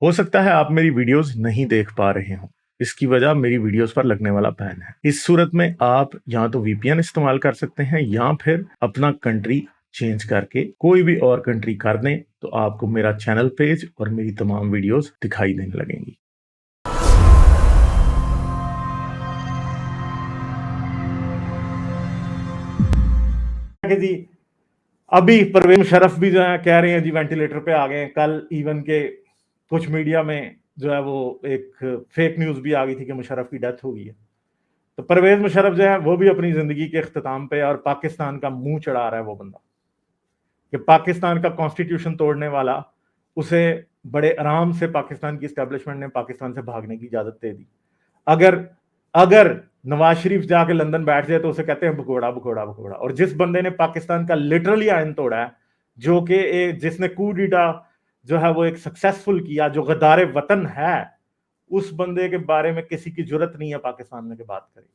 ہو سکتا ہے آپ میری ویڈیوز نہیں دیکھ پا رہے ہوں، اس کی وجہ میری ویڈیوز پر لگنے والا بین ہے۔ اس صورت میں آپ یا تو وی پی این استعمال کر سکتے ہیں یا پھر اپنا کنٹری چینج کر کے کوئی بھی اور کنٹری کر دیں تو آپ کو میرا چینل پیج اور میری تمام ویڈیوز دکھائی دینے لگیں گی۔ جی ابھی پرویز مشرف بھی جو ہے کہہ رہے ہیں جی وینٹیلیٹر پہ آ گئے۔ کل ایون کے کچھ میڈیا میں جو ہے وہ ایک فیک نیوز بھی آ گئی تھی کہ مشرف کی ڈیتھ ہو گئی ہے۔ تو پرویز مشرف جو ہے وہ بھی اپنی زندگی کے اختتام پہ اور پاکستان کا منہ چڑھا رہا ہے وہ بندہ کہ پاکستان کا کانسٹیٹیوشن توڑنے والا، اسے بڑے آرام سے پاکستان کی اسٹیبلشمنٹ نے پاکستان سے بھاگنے کی اجازت دے دی۔ اگر نواز شریف جا کے لندن بیٹھ جائے تو اسے کہتے ہیں بھگوڑا بھگوڑا بھگوڑا۔ اور جس بندے نے پاکستان کا لٹرلی آئین توڑا ہے، جو کہ جس نے کو ڈیٹا جو ہے وہ ایک سکسیسفل کیا، جو غدار وطن ہے، اس بندے کے بارے میں کسی کی جرت نہیں ہے پاکستان میں کہ بات کرے۔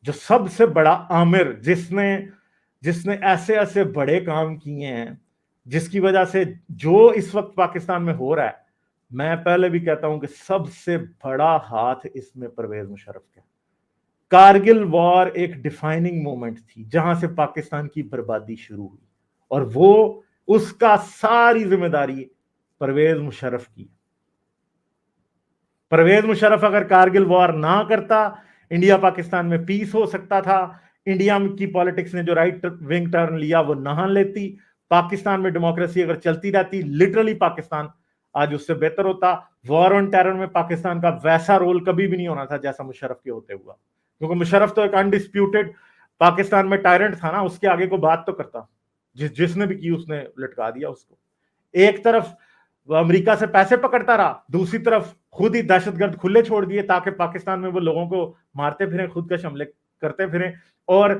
جو سب سے بڑا آمر، جس نے ایسے ایسے بڑے کام کیے ہیں، جس کی وجہ سے جو اس وقت پاکستان میں ہو رہا ہے، میں پہلے بھی کہتا ہوں کہ سب سے بڑا ہاتھ اس میں پرویز مشرف کا۔ کارگل وار ایک ڈیفائننگ مومنٹ تھی جہاں سے پاکستان کی بربادی شروع ہوئی، اور وہ اس کا ساری ذمہ داری پرویز مشرف کی۔ پرویز مشرف اگر کارگل وار نہ کرتا، انڈیا پاکستان میں پیس ہو سکتا تھا۔ انڈیا کی پالیٹکس نے جو رائٹ ونگ ٹرن لیا وہ نہ لیتی۔ پاکستان میں ڈیموکریسی اگر چلتی رہتی، لٹرلی پاکستان آج اس سے بہتر ہوتا۔ وار آن ٹیرر میں پاکستان کا ویسا رول کبھی بھی نہیں ہونا تھا جیسا مشرف کے ہوتے ہوا، کیونکہ مشرف تو ایک انڈسپیوٹڈ پاکستان میں ٹائرنٹ تھا نا، اس کے آگے کو بات تو کرتا، جس نے بھی کی اس نے لٹکا دیا اس کو۔ ایک طرف وہ امریکہ سے پیسے پکڑتا رہا، دوسری طرف خود ہی دہشت گرد کھلے چھوڑ دیے تاکہ پاکستان میں وہ لوگوں کو مارتے پھریں، خودکش حملے کرتے پھریں، اور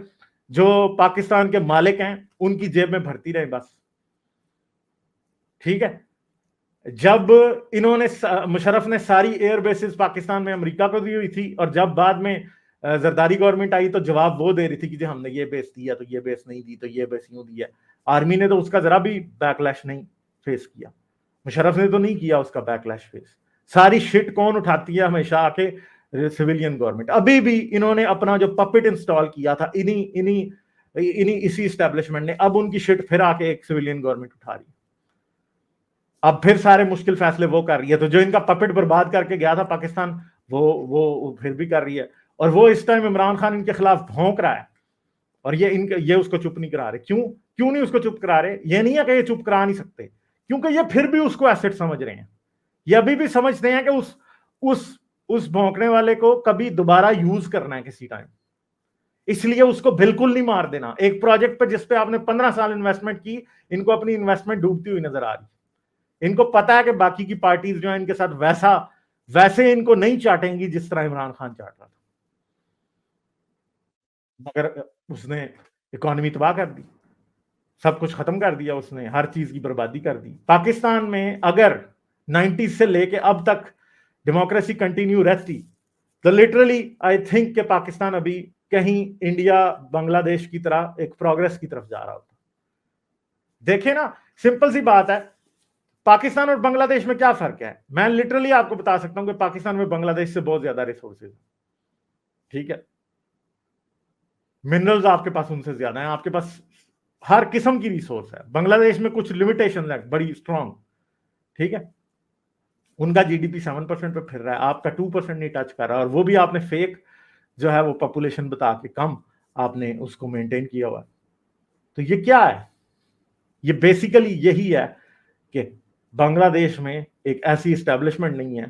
جو پاکستان کے مالک ہیں ان کی جیب میں بھرتی رہے بس۔ ٹھیک ہے، جب انہوں نے مشرف نے ساری ایئر بیسز پاکستان میں امریکہ کو دی ہوئی تھی، اور جب بعد میں زرداری گورنمنٹ آئی تو جواب وہ دے رہی تھی کہ جی ہم نے یہ بیس دیا تو یہ بیس نہیں دی تو یہ بیس یوں دیا۔ آرمی نے تو اس کا ذرا بھی بیک لیش نہیں فیس کیا، مشرف نے تو نہیں کیا اس کا بیک لیش فیس۔ ساری شٹ کون اٹھاتی ہے ہمیشہ آ کے؟ Civilian government. ابھی بھی انہوں نے اپنا جو پپٹ انسٹال کیا تھا اسی اسٹیبلشمنٹ نے، اب ان کی شٹ پھر آ کے ایک سویلین گورنمنٹ اٹھا رہی ہے۔ اب پھر سارے مشکل فیصلے وہ کر رہی ہے، تو جو ان کا پپٹ برباد کر کے گیا تھا پاکستان، وہ پھر بھی کر رہی ہے۔ اور وہ اس ٹائم عمران خان ان کے خلاف بھونک رہا ہے، اور یہ اس کو چپ نہیں کرا رہے۔ کیوں نہیں اس کو چپ کرا رہے؟ یہ نہیں ہے کہ یہ چپ کرا نہیں سکتے، کیونکہ یہ پھر بھی اس کو ایسٹ سمجھ رہے ہیں۔ یہ ابھی بھی سمجھتے ہیں کہ اس بھونکنے والے کو کبھی دوبارہ یوز کرنا ہے کسی ٹائم، اس لیے اس کو بالکل نہیں مار دینا۔ ایک پروجیکٹ پہ جس پہ آپ نے 15 سال انویسٹمنٹ کی، ان کو اپنی انویسٹمنٹ ڈوبتی ہوئی نظر آ رہی ہے۔ ان کو پتا ہے کہ باقی کی پارٹیز جو ہیں ان کے ساتھ ویسے ان کو نہیں چاٹیں گی جس طرح عمران خان چاٹ رہا تھا، مگر اس نے اکانومی تباہ کر دی، سب کچھ ختم کر دیا، اس نے ہر چیز کی بربادی کر دی۔ پاکستان میں اگر 90 سے لے کے اب تک ڈیموکریسی کنٹینیو رہتی تو لٹرلی آئی تھنک کہ پاکستان ابھی کہیں انڈیا بنگلہ دیش کی طرح ایک پروگرس کی طرف جا رہا ہوتا۔ دیکھیں نا، سمپل سی بات ہے، پاکستان اور بنگلہ دیش میں کیا فرق ہے؟ میں لٹرلی آپ کو بتا سکتا ہوں کہ پاکستان میں بنگلہ دیش سے بہت زیادہ ریسورسز، ٹھیک ہے، منرلز آپ کے پاس ان سے زیادہ ہیں، آپ کے پاس ہر قسم کی ریسورس ہے۔ بنگلہ دیش میں کچھ لمیٹیشن ہے بڑی اسٹرانگ، ٹھیک ہے، ان کا جی ڈی پی 7% پہ پھر رہا ہے، آپ کا 2% نہیں ٹچ کر رہا، اور وہ بھی آپ نے فیک جو ہے وہ پاپولیشن بتا کے کم آپ نے اس کو مینٹین کیا ہوا ہے۔ تو یہ کیا ہے؟ یہ بیسیکلی یہی ہے کہ بنگلہ دیش میں ایک ایسی اسٹیبلشمنٹ نہیں ہے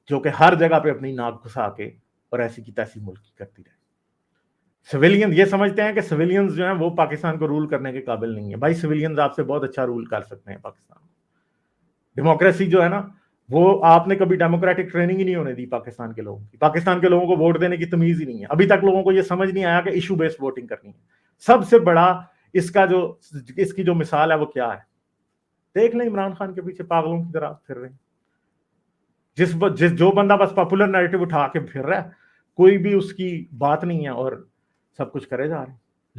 جو کہ ہر جگہ پہ اپنی ناک گھسا کے اور ایسی کی تیسی ملک کی کرتی رہے۔ سویلین یہ سمجھتے ہیں کہ سویلینز جو ہیں وہ پاکستان کو رول کرنے کے قابل نہیں ہے۔ بھائی سویلینز آپ سے بہت اچھا رول کر سکتے ہیں پاکستان میں۔ ڈیموکریسی جو ہے نا، وہ آپ نے کبھی ڈیموکریٹک ٹریننگ ہی نہیں ہونے دی پاکستان کے لوگوں کی۔ پاکستان کے لوگوں کو ووٹ دینے کی تمیز ہی نہیں ہے، ابھی تک لوگوں کو یہ سمجھ نہیں آیا کہ ایشو بیسڈ ووٹنگ کرنی ہے۔ سب سے بڑا اس کی جو مثال ہے وہ کیا ہے؟ دیکھ لیں، عمران خان کے پیچھے پاگلوں کی طرح پھر رہے ہیں۔ جو بندہ بس پاپولر نیریٹو اٹھا کے پھر رہا ہے، کوئی بھی اس کی بات نہیں ہے اور سب کچھ کرے جا رہے ہیں۔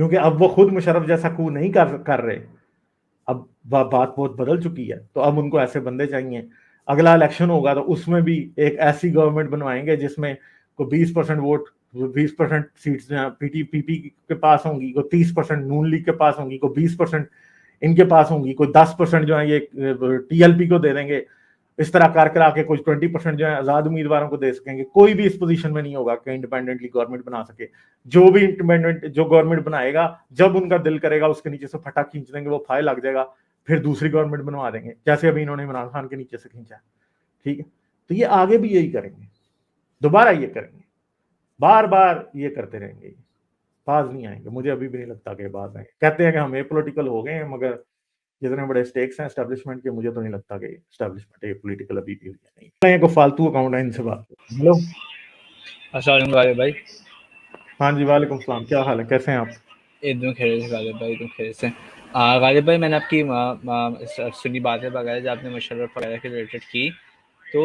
کیونکہ اب وہ خود مشرف جیسا کو نہیں کر رہے، اب بات بہت بدل چکی ہے، تو اب ان کو ایسے بندے چاہیے. اگلا الیکشن ہوگا تو اس میں بھی ایک ایسی گورنمنٹ بنوائیں گے جس میں کوئی 20% ووٹ، 20% سیٹس جو ہیں پی پی کے پاس ہوں گی، کوئی 30% نون لیگ کے پاس ہوں گی، کوئی 20% ان کے پاس ہوں گی، کوئی 10% جو ہے یہ ٹی ایل پی کو دے دیں گے. اس طرح کرا کے کچھ 20% جو ہے آزاد امیدواروں کو دے سکیں گے. کوئی بھی اس پوزیشن میں نہیں ہوگا کہ انڈیپینڈنٹلی گورنمنٹ بنا سکے. جو بھی انڈیپینڈنٹ جو گورنمنٹ بنائے گا، جب ان کا دل کرے گا اس کے نیچے سے پھٹا کھینچ دیں گے، وہ فائل لگ جائے گا، پھر دوسری گورنمنٹ بنوا دیں گے، جیسے ابھی انہوں نے عمران خان کے نیچے سے کھینچا. ٹھیک ہے، تو یہ آگے بھی یہی کریں گے، دوبارہ یہ کریں گے، بار بار یہ کرتے رہیں گے، باز نہیں آئیں گے. مجھے ابھی بھی نہیں لگتا کہ باز آئیں گے. کہتے ہیں کہ ہم اے پولیٹیکل ہو گئے ہیں، مگر جتنے بڑے سٹیکس ہیں اسٹیبلشمنٹ کے، مجھے تو نہیں لگتا کہ اسٹیبلشمنٹ اے پولیٹیکل ابھی بھی ہوئی ہے. نہیں کوئی فالتو اکاؤنٹ ہے ان سے بات. ہلو، السلام علیکم بھائی. ہاں جی وعلیکم السلام، کیا حال ہے، کیسے ہیں آپ؟ ایک دم خیریت سے غالب بھائی، تم خیریت سے؟ غالب بھائی میں نے آپ کی سنی باتیں وغیرہ جو آپ نے مشرف وغیرہ کے ریلیٹڈ کی، تو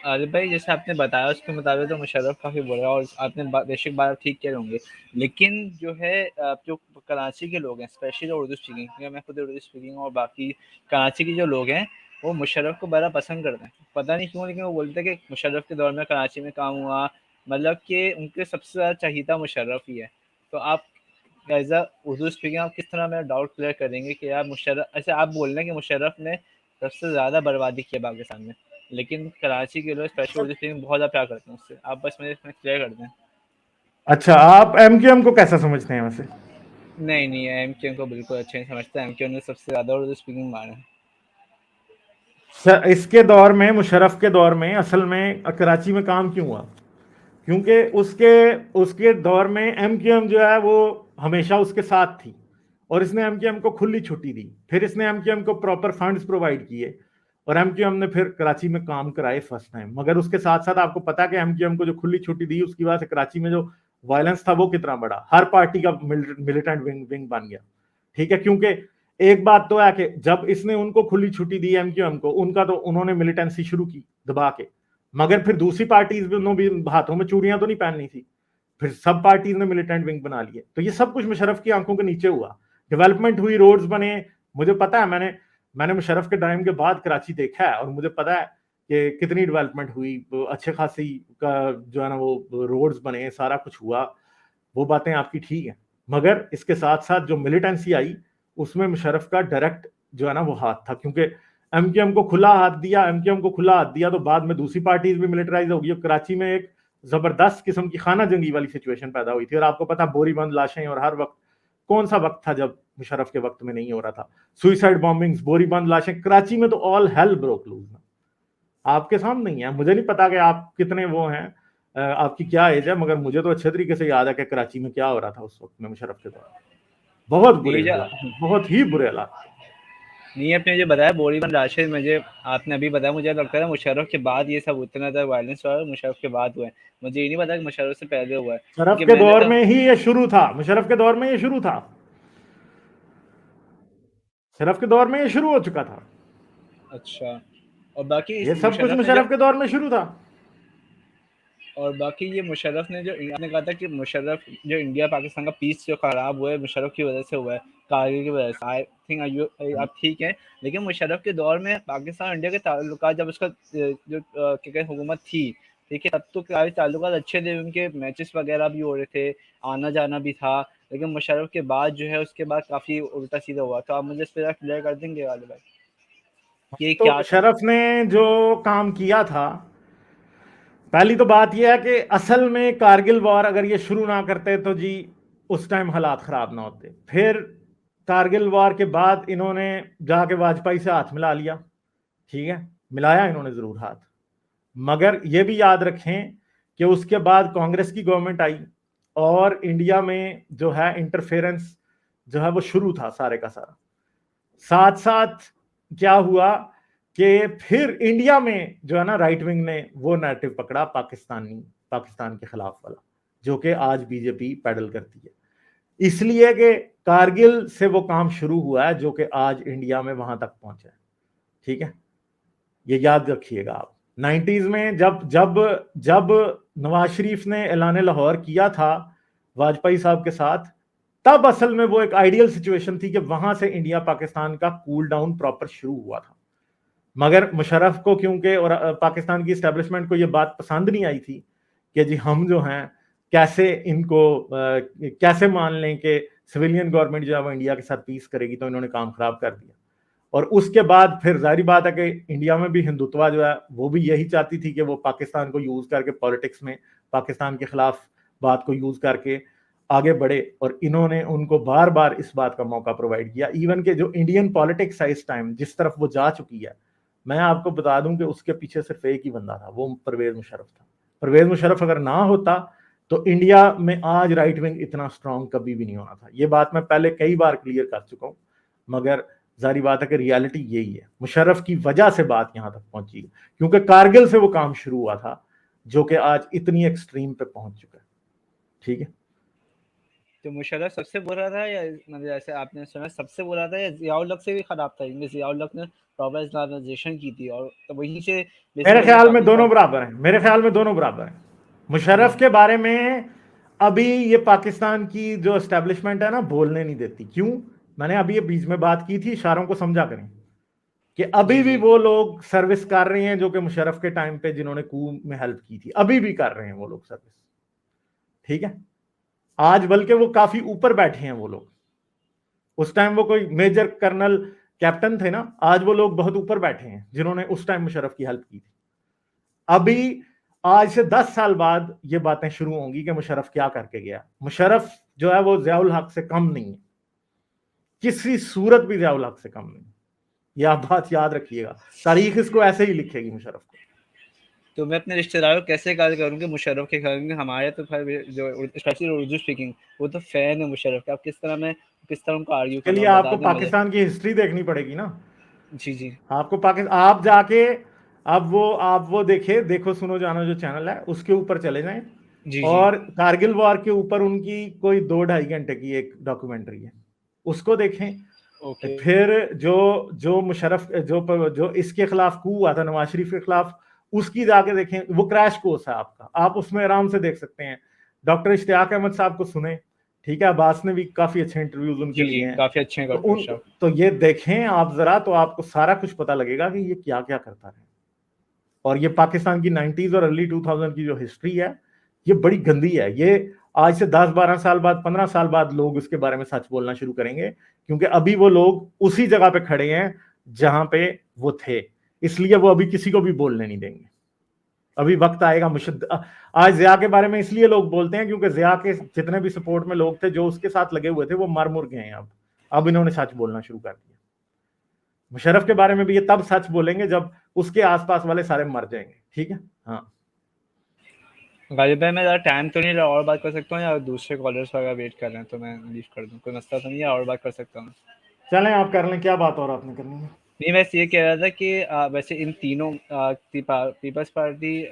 غالب بھائی جیسے آپ نے بتایا اس کے مطابق تو مشرف کافی برا، اور آپ نے بے شک بات ٹھیک کہہ ہوں گے. لیکن جو ہے جو کراچی کے لوگ ہیں اسپیشلی اردو اسپیکنگ، کیونکہ میں خود اردو اسپیکنگ ہوں، اور باقی کراچی کے جو لوگ ہیں وہ مشرف کو بڑا پسند کرتے ہیں. پتہ نہیں کیوں، لیکن وہ بولتے ہیں کہ مشرف کے دور میں کراچی میں کام ہوا، مطلب کہ ان کے سب سے زیادہ چہیتا مشرف ہی ہے. تو آپ ایز اے اردو اسپیکنگ آپ کس طرح میرا ڈاؤٹ کلیئر کریں گے کہ یار مشرف، ایسے آپ بول رہے ہیں کہ مشرف نے سب سے زیادہ بربادی کی ہے پاکستان میں، لیکن کراچی کے لوگ اسپیشلی اردو اسپیکنگ بہت زیادہ پیار کرتے ہیں اس سے. آپ بس مجھے کلیئر کر دیں. اچھا، آپ ایم کیو ایم کو کیسا سمجھتے ہیں ویسے؟ نہیں ایم کیو کو بالکل اچھا نہیں سمجھتا. ایم کیو نے سب سے زیادہ اردو اسپیکنگ مارا ہے. اس کے دور میں، مشرف کے دور میں اصل میں کراچی میں کام کیوں ہوا؟ کیونکہ اس کے دور میں ایم کیو ایم جو ہے وہ ہمیشہ اس کے ساتھ تھی، اور اس نے ایم کیو ایم کو کھلی چھٹی دی. پھر اس نے ایم کیو ایم کو پراپر فنڈز پرووائڈ کیے، اور ایم کیو ایم نے پھر کراچی میں کام کرائے فرسٹ ٹائم. مگر اس کے ساتھ ساتھ آپ کو پتا کہ ایم کیو ایم کو جو کھلی چھٹی دی اس کی وجہ سے کراچی میں جو وائلنس تھا وہ کتنا بڑا، ہر پارٹی کا ملیٹنٹ ونگ بن گیا. ٹھیک ہے، کیونکہ ایک بات تو ہے کہ جب اس نے ان کو کھلی چھٹی دی ایم کیو ایم کو، ان کا تو انہوں نے ملیٹنسی شروع کی دبا کے، مگر پھر دوسری پارٹیز بھی ہاتھوں میں چوڑیاں تو نہیں پہننی تھی، پھر سب پارٹیز نے ملیٹنٹ ونگ بنا لیے. تو یہ سب کچھ مشرف کی آنکھوں کے نیچے ہوا. ڈیولپمنٹ ہوئی، روڈز بنے. مجھے پتا ہے، میں نے مشرف کے ٹائم کے بعد کراچی دیکھا ہے، اور مجھے پتا ہے کہ کتنی ڈیولپمنٹ ہوئی، اچھے خاصی کا جو ہے نا وہ روڈز بنے، سارا کچھ ہوا. وہ باتیں آپ کی ٹھیک ہیں، مگر اس کے ساتھ ساتھ جو ملیٹنسی آئی اس میں مشرف کا ڈائریکٹ جو ہے نا وہ ہاتھ تھا. کیونکہ ایم کیو ایم کو کھلا ہاتھ دیا تو بعد میں دوسری پارٹیز بھی ملٹرائز ہو گئی، اور کراچی میں ایک زبردست قسم کی خانہ جنگی والی سچویشن پیدا ہوئی تھی. اور آپ کو پتا بوری بند لاشیں، اور ہر وقت کون سا وقت تھا جب مشرف کے وقت میں نہیں ہو رہا تھا؟ سوئسائڈ بامبنگز، بوری بند لاشیں کراچی میں، تو آل ہیل بروک لوز. آپ کے سامنے نہیں ہے. مجھے نہیں پتا کہ آپ کتنے وہ ہیں، آپ کی کیا ایج ہے، مگر مجھے تو اچھے طریقے سے یاد ہے کہ کراچی میں کیا ہو رہا تھا اس وقت میں مشرف کے دور. بہت برے حالات، بہت ہی برے حالات. نہیں، آپ نے مجھے بتایا بوری بند لاشیں، مجھے آپ نے ابھی بتایا، مجھے لگتا ہے مشرف کے بعد یہ سب اتنا زیادہ وائلنس ہوا ہے، مشرف کے بعد ہوا ہے. مجھے یہ نہیں پتا کہ مشرف سے پہلے ہوا ہے. مشرف کے دور میں ہی یہ شروع تھا، مشرف کے دور میں یہ شروع تھا، مشرف کے دور میں یہ شروع ہو چکا تھا. اچھا، اور باقی یہ سب کچھ مشرف کے دور میں شروع تھا. اور باقی یہ مشرف نے جو آپ نے کہا تھا کہ مشرف جو انڈیا پاکستان کا پیس جو خراب ہوا ہے مشرف کی وجہ سے ہوا ہے، کارگل کی وجہ سے. آئی تھنک آپ ٹھیک ہیں، لیکن مشرف کے دور میں پاکستان انڈیا کے تعلقات، جب اس کا جو حکومت تھی، ٹھیک ہے، تب تو تعلقات اچھے تھے، ان کے میچز وغیرہ بھی ہو رہے تھے، آنا جانا بھی تھا. لیکن مشرف کے بعد جو ہے اس کے بعد کافی الٹا سیدھا ہوا. تو آپ مجھے اس پہ کلیئر کر دیں گے غالب بھائی یہ تو کیا تھا؟ مشرف نے جو کام کیا تھا، پہلی تو بات یہ ہے کہ اصل میں کارگل وار اگر یہ شروع نہ کرتے تو جی اس ٹائم حالات خراب نہ ہوتے. پھر کارگل وار کے بعد انہوں نے جا کے واجپئی سے ہاتھ ملا لیا. ٹھیک ہے، ملایا انہوں نے ضرور ہاتھ، مگر یہ بھی یاد رکھیں کہ اس کے بعد کانگریس کی گورنمنٹ آئی، اور انڈیا میں جو ہے انٹرفیرنس جو ہے وہ شروع تھا سارے کا سارا. ساتھ ساتھ کیا ہوا کہ پھر انڈیا میں جو ہے نا رائٹ ونگ نے وہ نیریٹو پکڑا پاکستان کے خلاف والا، جو کہ آج بی جے پی پیڈل کرتی ہے. اس لیے کہ کارگل سے وہ کام شروع ہوا ہے جو کہ آج انڈیا میں وہاں تک پہنچا ہے. ٹھیک ہے، یہ یاد رکھیے گا آپ. 90s میں جب نواز شریف نے اعلان لاہور کیا تھا واجپئی صاحب کے ساتھ، تب اصل میں وہ ایک آئیڈیل سچویشن تھی کہ وہاں سے انڈیا پاکستان کا کول ڈاؤن پراپر شروع ہوا تھا. مگر مشرف کو کیونکہ اور پاکستان کی اسٹیبلشمنٹ کو یہ بات پسند نہیں آئی تھی کہ جی ہم جو ہیں کیسے ان کو کیسے مان لیں کہ سویلین گورنمنٹ جو ہے وہ انڈیا کے ساتھ پیس کرے گی, تو انہوں نے کام خراب کر دیا. اور اس کے بعد پھر ظاہری بات ہے کہ انڈیا میں بھی ہندوتوا جو ہے وہ بھی یہی چاہتی تھی کہ وہ پاکستان کو یوز کر کے پالیٹکس میں پاکستان کے خلاف بات کو یوز کر کے آگے بڑھے, اور انہوں نے ان کو بار بار اس بات کا موقع پرووائڈ کیا. ایون کہ جو انڈین پالیٹکس ہے اس ٹائم جس طرف وہ جا چکی ہے, میں آپ کو بتا دوں کہ اس کے پیچھے صرف ایک ہی بندہ تھا, وہ پرویز مشرف تھا. پرویز مشرف اگر نہ ہوتا تو انڈیا میں آج رائٹ ونگ اتنا سٹرونگ کبھی بھی نہیں ہونا تھا. یہ بات میں پہلے کئی بار کلیئر کر چکا ہوں, مگر ظاہری بات ہے کہ ریالٹی یہی ہے. مشرف کی وجہ سے بات یہاں تک پہنچی, کیونکہ کارگل سے وہ کام شروع ہوا تھا جو کہ آج اتنی ایکسٹریم پہ پہنچ چکا ہے. ٹھیک ہے, تو مشرف سب سے برا تھا, یا مطلب جیسے آپ نے سنا سب سے برا تھا, یا ضیاء الحق سے بھی خراب تھا؟ کیونکہ ضیاء الحق نے پراپر اسلامائزیشن کی تھی اور وہیں سے میرے بیسیکلی خیال میں پاکستان. دونوں برابر ہیں. میرے خیال میں دونوں برابر ہیں. مشرف کے بارے میں ابھی یہ پاکستان کی جو اسٹیبلشمنٹ ہے نا بولنے نہیں دیتی. کیوں؟ میں نے ابھی یہ بیچ میں بات کی تھی, اشاروں کو سمجھا کریں کہ ابھی بھی وہ لوگ سروس کر رہے ہیں جو کہ مشرف کے ٹائم پہ جنہوں نے کو میں ہیلپ کی تھی, ابھی بھی کر رہے ہیں وہ لوگ سروس. ٹھیک ہے, آج بلکہ وہ کافی اوپر بیٹھے ہیں وہ لوگ. اس ٹائم وہ کوئی میجر کرنل کیپٹن تھے نا, آج وہ لوگ بہت اوپر بیٹھے ہیں جنہوں نے اس ٹائم مشرف کی ہیلپ کی تھی. ابھی آج سے 10 سال بعد یہ باتیں شروع ہوں گی کہ مشرف کیا کر کے گیا. مشرف جو ہے وہ ضیاء الحق سے کم نہیں ہے, کسی صورت بھی ضیاء الحق سے کم نہیں. یہ آپ بات یاد رکھیے گا, تاریخ اس کو ایسے ہی لکھے گی مشرف کو. تو میں اپنے رشتہ داروں کیسے کال کروں کہ مشرف کے گھر میں ہمارے تو جو اسپیشلی اردو اسپیکنگ وہ تو فین ہے مشرف کے, آپ کس طرح ان کو آرگیو کے کرنا لیے ہو آپ بتا کو دیں مجھے. پاکستان کی ہسٹری دیکھنی پڑے گی نا. جی جی آپ کو آپ جا کے اب آپ وہ دیکھو سنو جانو جو چینل ہے اس کے اوپر چلے جائیں, جی اور کارگل وار کے اوپر ان کی کوئی 2-2.5 گھنٹے کی ایک ڈاکومنٹری ہے, اس کو دیکھیں. اوکے. پھر جو مشرف جو اس کے خلاف کو ہوا تھا نواز شریف کے خلاف, اس کی جا کے دیکھیں. وہ کریش کورس ہے آپ کا, آپ اس میں آرام سے دیکھ سکتے ہیں. ڈاکٹر اشتیاق احمد صاحب کو سنیں, ٹھیک ہے, عباس نے بھی کافی اچھے انٹرویوز ان کے جی لیے ہیں, کافی اچھے ہیں ڈاکٹر اشرف. تو یہ دیکھیں آپ ذرا, تو آپ کو سارا کچھ پتا لگے گا کہ یہ کیا کیا کرتا ہے. اور یہ پاکستان کی 90s اور ارلی 2000 کی جو ہسٹری ہے یہ بڑی گندی ہے. یہ آج سے 10-12 سال بعد 15 سال بعد لوگ اس کے بارے میں سچ بولنا شروع کریں گے, کیونکہ ابھی وہ لوگ اسی جگہ پہ کھڑے ہیں جہاں پہ وہ تھے, اس لیے وہ ابھی کسی کو بھی بولنے نہیں دیں گے. ابھی وقت آئے گا. آج ضیاء کے بارے میں اس لیے لوگ بولتے ہیں کیونکہ ضیاء کے جتنے بھی سپورٹ میں لوگ تھے جو اس کے ساتھ لگے ہوئے تھے وہ مر گئے ہیں. اب انہوں نے سچ بولنا شروع کر دیا. مشرف کے بارے میں بھی یہ تب سچ بولیں گے جب اس کے آس پاس والے سارے مر جائیں گے. ٹھیک ہے, ہاں. غالب بھائی میں ذرا ٹائم تو نہیں رہا, اور بات کر سکتا ہوں, یا دوسرے کالرس وغیرہ ویٹ کر رہے ہیں تو میں لیو کر دوں؟ کوئی مسئلہ تو نہیں ہے, اور بات کر سکتا ہوں؟ چلیں آپ کر لیں, کیا بات اور آپ نے کرنی ہے. نہیں, میں یہ کہہ رہا تھا کہ ویسے ان تینوں پیپلز پارٹی,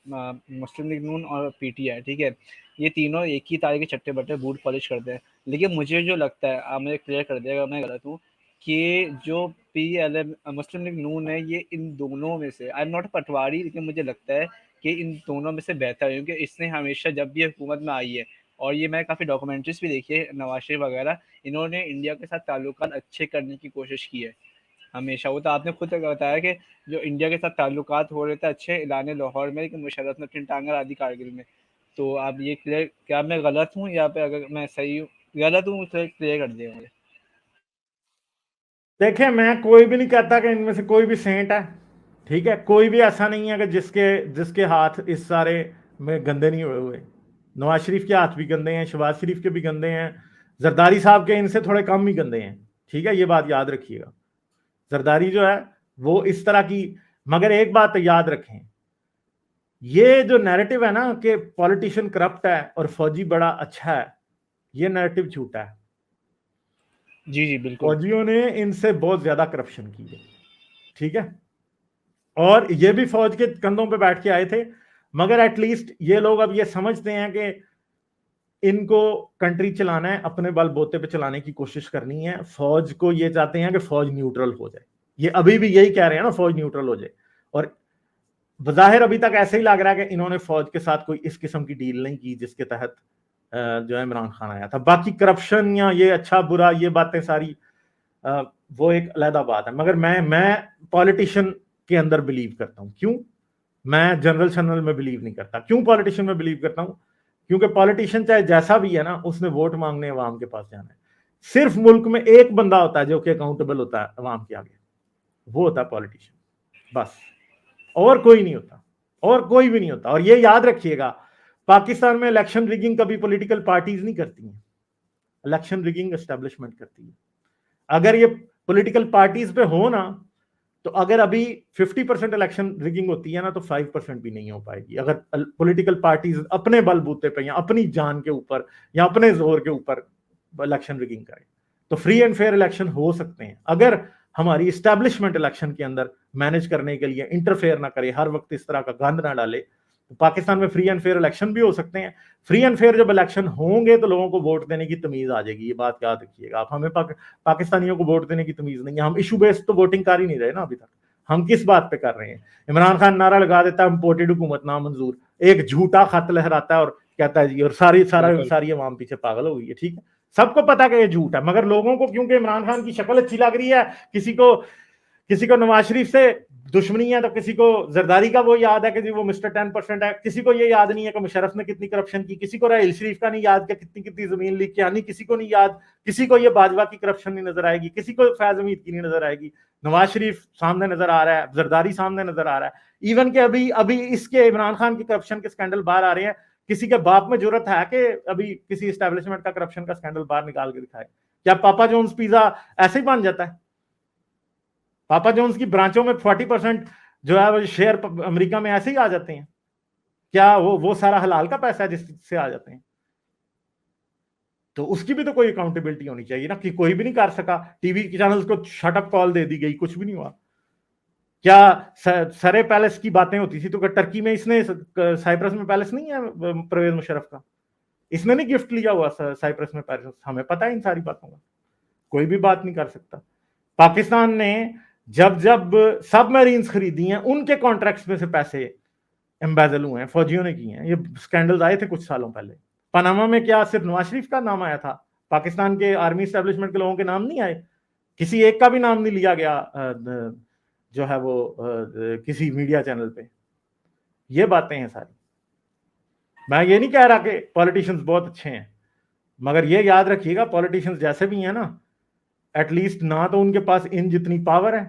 مسلم لیگ نون اور پی ٹی آئی, ٹھیک ہے, یہ تینوں ایک ہی تاریخ کے چٹے بٹے بوٹ پالش کرتے ہیں. لیکن مجھے جو لگتا ہے, آپ مجھے کلیئر کر دیا اگر میں غلط ہوں, کہ جو پی ایل ایم مسلم لیگ نون ہے یہ ان دونوں میں سے, آئی ایم ناٹ پٹواری, لیکن مجھے لگتا ہے کہ ان دونوں میں سے بہتر ہے, کیونکہ اس نے ہمیشہ جب بھی حکومت میں آئی ہے, اور یہ میں کافی ڈاکومنٹریز بھی دیکھی ہے, نواز شریف وغیرہ, انہوں نے انڈیا کے ساتھ تعلقات اچھے کرنے کی کوشش کی ہے ہمیشہ. وہ تو آپ نے خود بتایا کہ جو انڈیا کے ساتھ تعلقات ہو رہے تھے اچھے اعلان لاہور میں, کہ مشرف نے اپنی ٹانگیں اڑا دی کارگل میں. تو آپ یہ کلیئر, کیا میں غلط ہوں یا پہ اگر میں صحیح ہوں غلط ہوں تو کلیئر کر دیں مجھے. دیکھیں میں کوئی بھی نہیں کہتا کہ ان میں سے کوئی بھی سینٹ ہے, ٹھیک ہے, کوئی بھی ایسا نہیں ہے کہ جس کے ہاتھ اس سارے میں گندے نہیں ہوئے ہوئے. نواز شریف کے ہاتھ بھی گندے ہیں, شہباز شریف کے بھی گندے ہیں, زرداری صاحب کے ان سے تھوڑے کم ہی گندے ہیں. ٹھیک ہے, یہ بات یاد رکھیے گا. زرداری جو ہے وہ اس طرح کی, مگر ایک بات یاد رکھیں, یہ جو نیریٹو ہے نا کہ پولیٹیشین کرپٹ ہے اور فوجی بڑا اچھا ہے, یہ نیریٹو جھوٹا ہے. جی جی بالکل. فوجیوں نے ان سے بہت زیادہ کرپشن کی ہے, ٹھیک ہے, اور یہ بھی فوج کے کندھوں پہ بیٹھ کے آئے تھے. مگر ایٹ لیسٹ یہ لوگ اب یہ سمجھتے ہیں کہ ان کو کنٹری چلانا ہے, اپنے بل بوتے پہ چلانے کی کوشش کرنی ہے. فوج کو یہ چاہتے ہیں کہ فوج نیوٹرل ہو جائے, یہ ابھی بھی یہی کہہ رہے ہیں نا, فوج نیوٹرل ہو جائے. اور بظاہر ابھی تک ایسے ہی لگ رہا ہے کہ انہوں نے فوج کے ساتھ کوئی اس قسم کی ڈیل نہیں کی جس کے تحت جو ہے عمران خان آیا تھا. باقی کرپشن یا یہ اچھا برا یہ باتیں ساری وہ ایک علیحدہ بات ہے. مگر میں پالیٹیشین کے اندر بلیو کرتا ہوں. کیوں؟ میں جنرل شنرل میں بلیو نہیں کرتا. کیوں پالیٹیشین میں بلیو کرتا ہوں؟ کیونکہ پالیٹیشین چاہے جیسا بھی ہے نا, اس نے ووٹ مانگنے عوام کے پاس جانا ہے. صرف ملک میں ایک بندہ ہوتا ہے جو کہ اکاؤنٹیبل ہوتا ہے عوام کے آگے, وہ ہوتا ہے پالیٹیشین, بس. اور کوئی نہیں ہوتا, اور کوئی بھی نہیں ہوتا. اور یہ یاد رکھیے گا, پاکستان میں الیکشن ریگنگ کبھی پولیٹیکل پارٹیز نہیں کرتی ہیں, الیکشن ریگنگ اسٹیبلشمنٹ کرتی ہے. اگر یہ پولیٹیکل پارٹیز پہ ہو نا, تو اگر ابھی 50% الیکشن ریگنگ ہوتی ہے نا, تو 5% بھی نہیں ہو پائے گی. اگر پولیٹیکل پارٹیز اپنے بل بوتے پہ یا اپنی جان کے اوپر یا اپنے زور کے اوپر الیکشن ریگنگ کرے, تو فری اینڈ فیئر الیکشن ہو سکتے ہیں. اگر ہماری اسٹیبلشمنٹ الیکشن کے اندر مینج کرنے کے لیے انٹرفیئر نہ کرے, ہر وقت اس طرح کا گند نہ ڈالے, تو پاکستان میں فری اینڈ فیئر الیکشن بھی ہو سکتے ہیں. فری اینڈ فیئر جب الیکشن ہوں گے تو لوگوں کو ووٹ دینے کی تمیز آ جائے گی. یہ بات یاد رکھیے گا آپ. ہمیں پاکستانیوں کو ووٹ دینے کی تمیز نہیں ہے. ہم ایشو بیس تو ووٹنگ کر ہی نہیں رہے نا ابھی تک. ہم کس بات پہ کر رہے ہیں؟ عمران خان نعرہ لگا دیتا ہے امپورٹڈ حکومت نامنظور, ایک جھوٹا خط لہراتا ہے اور کہتا ہے جی, اور ساری عوام پیچھے پاگل ہو گئی ہے. ٹھیک ہے, سب کو پتا کہ یہ جھوٹ ہے, مگر لوگوں کو کیونکہ عمران خان کی شکل اچھی لگ رہی ہے, کسی کو نواز شریف سے دشمنی ہے, تو کسی کو زرداری کا وہ یاد ہے کہ جی وہ مسٹر 10% ہے, کسی کو یہ یاد نہیں ہے کہ مشرف نے کتنی کرپشن کی, کسی کو راحیل شریف کا نہیں یاد کہ کتنی زمین لیک کیا نہیں, کسی کو نہیں یاد, کسی کو یہ باجوہ کی کرپشن نہیں نظر آئے گی, کسی کو فیض حمید کی نہیں نظر آئے گی. نواز شریف سامنے نظر آ رہا ہے, زرداری سامنے نظر آ رہا ہے. ایون کہ ابھی اس کے عمران خان کی کرپشن کے سکینڈل باہر آ رہے ہیں. کسی کے باپ میں جرت ہے کہ ابھی کسی اسٹیبلشمنٹ کا کرپشن کا سکینڈل باہر نکال کے دکھائے؟ کیا پاپا جونز پیزا ایسے ہی بن جاتا ہے؟ پاپا جونز کی برانچوں میں 40% جو ہے وہ شیئر امریکہ میں ایسے ہی آ جاتے ہیں؟ کیا وہ سارا حلال کا پیسہ ہے جس سے آ جاتے ہیں؟ تو اس کی بھی تو کوئی اکاؤنٹیبلٹی ہونی چاہیے نا, کہ کوئی بھی نہیں کر سکا. ٹی وی چینلز کو شٹ اپ کال دے دی گئی, کچھ بھی نہیں ہوا. کیا سرے پیلس کی باتیں ہوتی تھی, تو کہ ٹرکی میں اس نے سائپرس میں پیلس نہیں ہے پرویز مشرف کا, اس نے نہیں گفٹ لیا ہوا سائپرس میں پیلس. ہمیں پتہ ہے ان ساری باتوں کا, کوئی بھی بات نہیں کر سکتا. پاکستان نے جب سب میرینز خریدی ہیں, ان کے کانٹریکٹس میں سے پیسے ایمبیزل ہوئے ہیں, فوجیوں نے کی ہیں. یہ سکینڈلز آئے تھے کچھ سالوں پہلے. پاناما میں کیا صرف نواز شریف کا نام آیا تھا؟ پاکستان کے آرمی اسٹیبلشمنٹ کے لوگوں کے نام نہیں آئے؟ کسی ایک کا بھی نام نہیں لیا گیا جو ہے وہ کسی میڈیا چینل پہ. یہ باتیں ہیں ساری. میں یہ نہیں کہہ رہا کہ پولیٹیشنز بہت اچھے ہیں, مگر یہ یاد رکھیے گا پولیٹیشنز جیسے بھی ہیں نا, ایٹ لیسٹ نہ تو ان کے پاس ان جتنی پاور ہے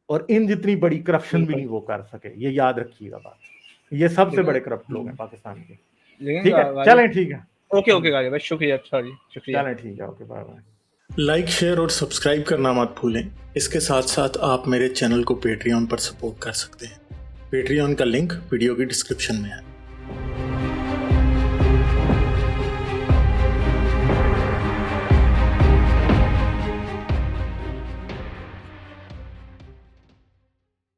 اور ان جتنی بڑی کرپشن بھی نہیں وہ کر سکے. یہ یاد رکھیے گا بات. یہ سب سے بڑے کرپٹ لوگ ہیں پاکستان کے. ٹھیک ہے, چلیں ٹھیک ہے, اوکے غالب بھائی, شکریہ, شکریہ. چلیں ٹھیک ہے, okay, bye bye. Like, share اور سبسکرائب کرنا مت بھولیں. اس کے ساتھ ساتھ آپ میرے چینل کو پیٹریون پر سپورٹ کر سکتے ہیں. پیٹریون کا لنک ویڈیو کی ڈسکرپشن میں ہے.